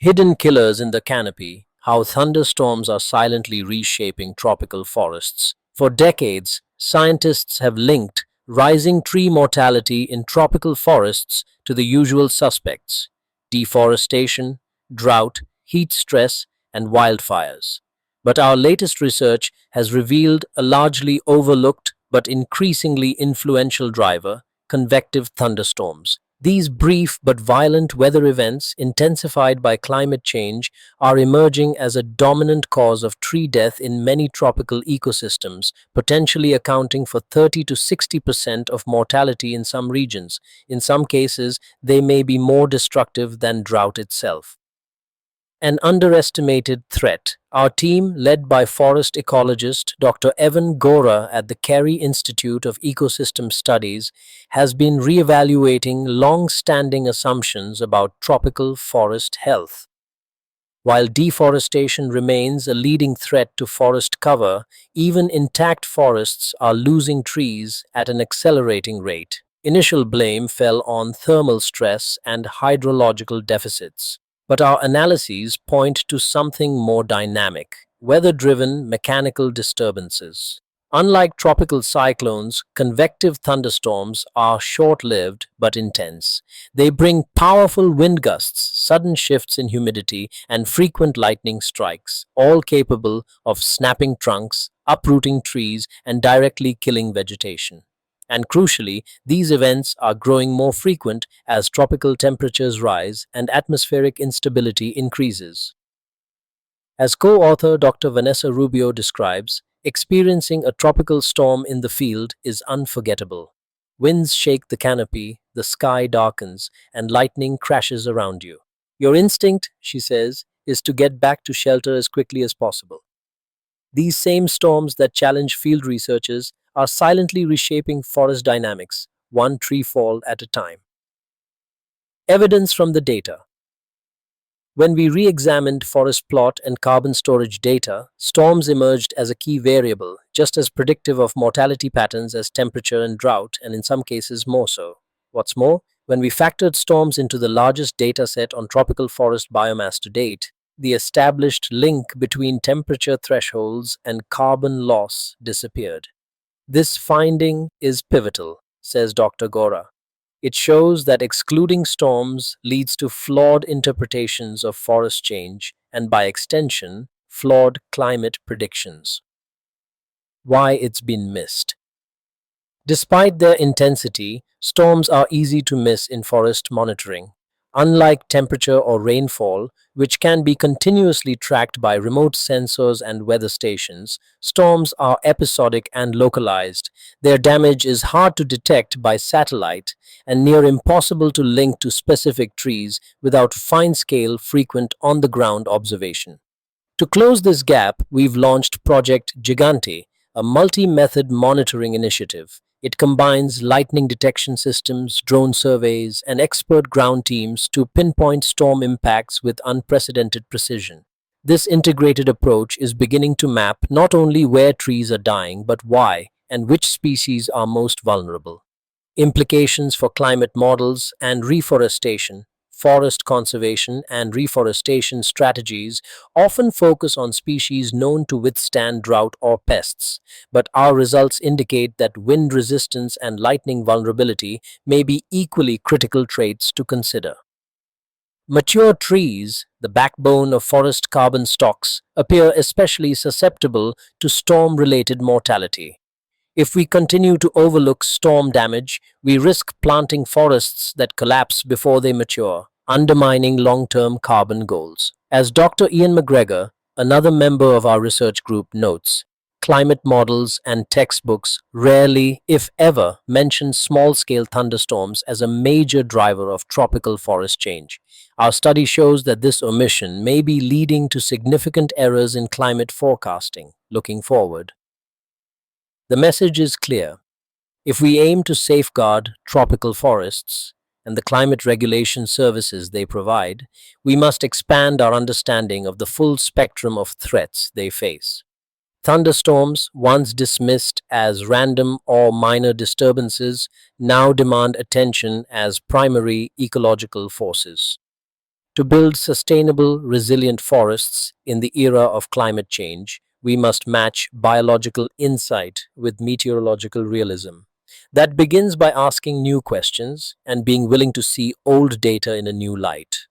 Hidden killers in the canopy, how thunderstorms are silently reshaping tropical forests. For decades, scientists have linked rising tree mortality in tropical forests to the usual suspects: deforestation, drought, heat stress, and wildfires. But our latest research has revealed a largely overlooked but increasingly influential driver: convective thunderstorms. These brief but violent weather events, intensified by climate change, are emerging as a dominant cause of tree death in many tropical ecosystems, potentially accounting for 30 to 60% of mortality in some regions. In some cases, they may be more destructive than drought itself. An underestimated threat. Our team, led by forest ecologist Dr. Evan Gora at the Carey Institute of Ecosystem Studies, has been reevaluating long-standing assumptions about tropical forest health. While deforestation remains a leading threat to forest cover, even intact forests are losing trees at an accelerating rate. Initial blame fell on thermal stress and hydrological deficits. But our analyses point to something more dynamic: weather-driven mechanical disturbances. Unlike tropical cyclones, convective thunderstorms are short-lived but intense. They bring powerful wind gusts, sudden shifts in humidity, and frequent lightning strikes, all capable of snapping trunks, uprooting trees, and directly killing vegetation. And crucially, these events are growing more frequent as tropical temperatures rise and atmospheric instability increases. As co-author Dr. Vanessa Rubio describes, experiencing a tropical storm in the field is unforgettable. Winds shake the canopy, the sky darkens, and lightning crashes around you. Your instinct, she says, is to get back to shelter as quickly as possible. These same storms that challenge field researchers are silently reshaping forest dynamics, one tree fall at a time. Evidence from the data. When we re-examined forest plot and carbon storage data, storms emerged as a key variable, just as predictive of mortality patterns as temperature and drought, and in some cases more so. What's more, when we factored storms into the largest data set on tropical forest biomass to date, the established link between temperature thresholds and carbon loss disappeared. This finding is pivotal, says Dr. Gora. It shows that excluding storms leads to flawed interpretations of forest change and, by extension, flawed climate predictions. Why it's been missed. Despite their intensity, storms are easy to miss in forest monitoring. Unlike temperature or rainfall, which can be continuously tracked by remote sensors and weather stations, storms are episodic and localized. Their damage is hard to detect by satellite and near impossible to link to specific trees without fine-scale, frequent on-the-ground observation. To close this gap, we've launched Project Gigante, a multi-method monitoring initiative. It combines lightning detection systems, drone surveys, and expert ground teams to pinpoint storm impacts with unprecedented precision. This integrated approach is beginning to map not only where trees are dying, but why and which species are most vulnerable. Implications for climate models and reforestation. Forest conservation and reforestation strategies often focus on species known to withstand drought or pests, but our results indicate that wind resistance and lightning vulnerability may be equally critical traits to consider. Mature trees, the backbone of forest carbon stocks, appear especially susceptible to storm-related mortality. If we continue to overlook storm damage, we risk planting forests that collapse before they mature, undermining long-term carbon goals. As Dr. Ian McGregor, another member of our research group, notes, climate models and textbooks rarely, if ever, mention small-scale thunderstorms as a major driver of tropical forest change. Our study shows that this omission may be leading to significant errors in climate forecasting. Looking forward, the message is clear. If we aim to safeguard tropical forests and the climate regulation services they provide, we must expand our understanding of the full spectrum of threats they face. Thunderstorms, once dismissed as random or minor disturbances, now demand attention as primary ecological forces. To build sustainable, resilient forests in the era of climate change, we must match biological insight with meteorological realism. That begins by asking new questions and being willing to see old data in a new light.